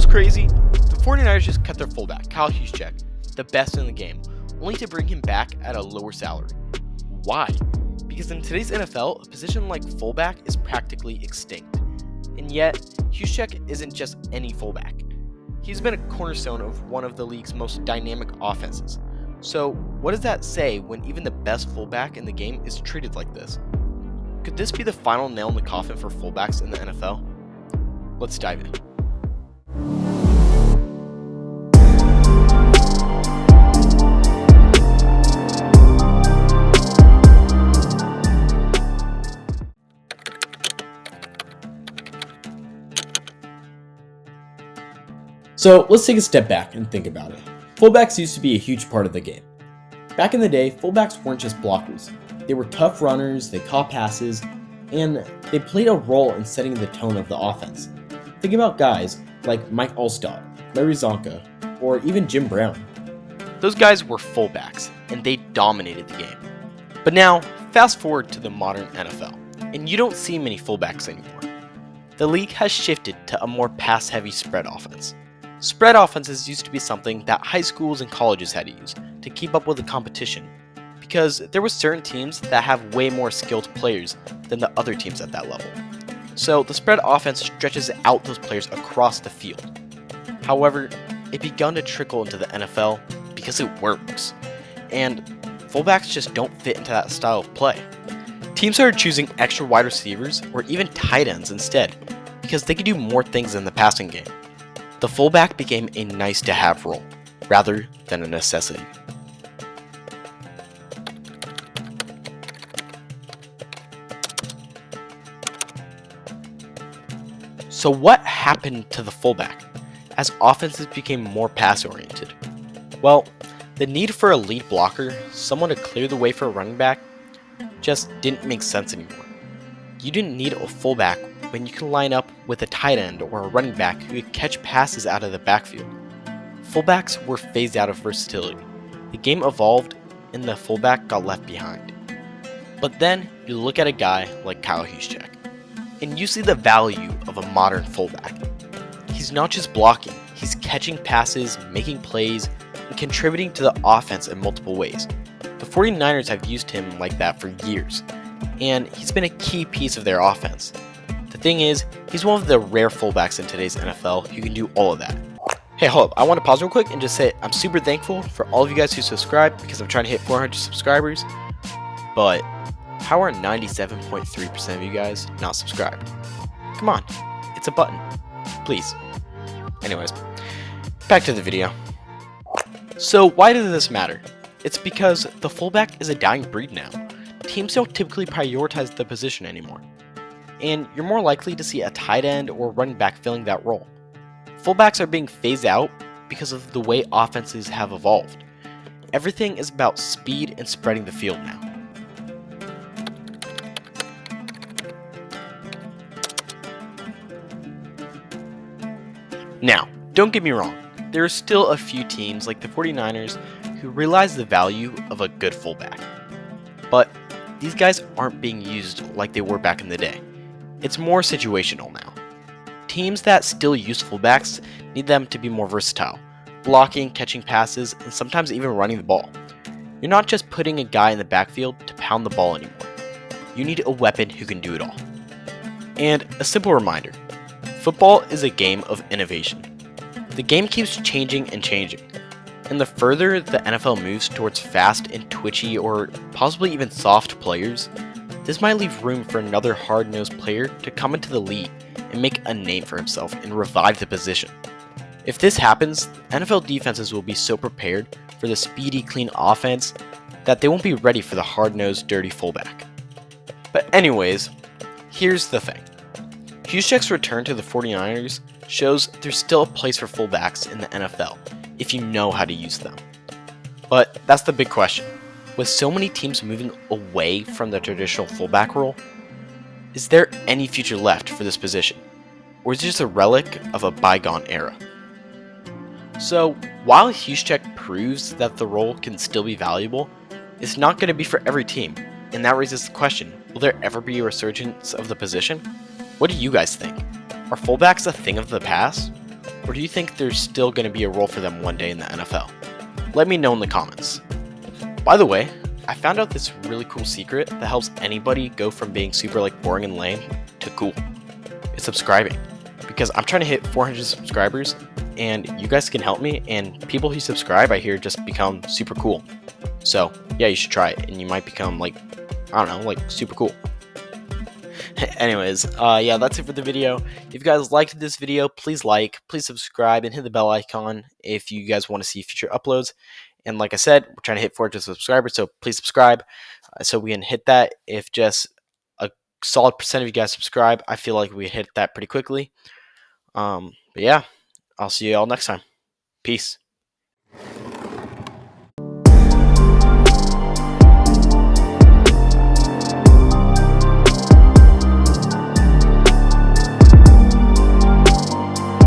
most crazy? The 49ers just cut their fullback, Kyle Juszczyk, the best in the game, only to bring him back at a lower salary. Why? Because in today's NFL, a position like fullback is practically extinct. And yet, Juszczyk isn't just any fullback. He's been a cornerstone of one of the league's most dynamic offenses. So, what does that say when even the best fullback in the game is treated like this? Could this be the final nail in the coffin for fullbacks in the NFL? Let's dive in. So let's take a step back and think about it. Fullbacks used to be a huge part of the game. Back in the day, fullbacks weren't just blockers. They were tough runners, they caught passes, and they played a role in setting the tone of the offense. Think about guys like Mike Alstott, Larry Zonka, or even Jim Brown. Those guys were fullbacks, and they dominated the game. But now, fast forward to the modern NFL, and you don't see many fullbacks anymore. The league has shifted to a more pass-heavy spread offense. Spread offenses used to be something that high schools and colleges had to use to keep up with the competition, because there were certain teams that have way more skilled players than the other teams at that level. So the spread offense stretches out those players across the field. However, it began to trickle into the NFL because it works, and fullbacks just don't fit into that style of play. Teams started choosing extra wide receivers or even tight ends instead, because they could do more things in the passing game. The fullback became a nice-to-have role, rather than a necessity. So what happened to the fullback as offenses became more pass-oriented? Well, the need for a lead blocker, someone to clear the way for a running back, just didn't make sense anymore. You didn't need a fullback when you can line up with a tight end or a running back who could catch passes out of the backfield. Fullbacks were phased out of versatility. The game evolved and the fullback got left behind. But then you look at a guy like Kyle Juszczyk, and you see the value of a modern fullback. He's not just blocking, he's catching passes, making plays, and contributing to the offense in multiple ways. The 49ers have used him like that for years, and he's been a key piece of their offense. The thing is, he's one of the rare fullbacks in today's NFL who can do all of that. Hey, hold up, I want to pause real quick and just say I'm super thankful for all of you guys who subscribe because I'm trying to hit 400 subscribers, but how are 97.3% of you guys not subscribed? Come on, it's a button, please. Anyways, back to the video. So why does this matter? It's because the fullback is a dying breed now. Teams don't typically prioritize the position anymore, and you're more likely to see a tight end or running back filling that role. Fullbacks are being phased out because of the way offenses have evolved. Everything is about speed and spreading the field now. Now, don't get me wrong, there are still a few teams like the 49ers who realize the value of a good fullback. But these guys aren't being used like they were back in the day. It's more situational now. Teams that still use fullbacks need them to be more versatile, blocking, catching passes, and sometimes even running the ball. You're not just putting a guy in the backfield to pound the ball anymore. You need a weapon who can do it all. And a simple reminder, football is a game of innovation. The game keeps changing and changing, and the further the NFL moves towards fast and twitchy or possibly even soft players, this might leave room for another hard-nosed player to come into the league and make a name for himself and revive the position. If this happens, NFL defenses will be so prepared for the speedy, clean offense that they won't be ready for the hard-nosed, dirty fullback. But anyways, here's the thing. Juszczyk's return to the 49ers shows there's still a place for fullbacks in the NFL if you know how to use them. But that's the big question. With so many teams moving away from the traditional fullback role, is there any future left for this position? Or is it just a relic of a bygone era? So, while Juszczyk proves that the role can still be valuable, it's not going to be for every team, and that raises the question, will there ever be a resurgence of the position? What do you guys think? Are fullbacks a thing of the past? Or do you think there's still going to be a role for them one day in the NFL? Let me know in the comments. By the way, I found out this really cool secret that helps anybody go from being super boring and lame to cool. It's subscribing. Because I'm trying to hit 400 subscribers and you guys can help me, and people who subscribe I hear just become super cool. So yeah, you should try it and you might become I don't know, super cool. Anyways, yeah, that's it for the video. If you guys liked this video, please please subscribe, and hit the bell icon if you guys want to see future uploads. And like I said, we're trying to hit 400 subscribers, so please subscribe so we can hit that. If just a solid percent of you guys subscribe, I feel like we hit that pretty quickly. But yeah, I'll see you all next time. Peace.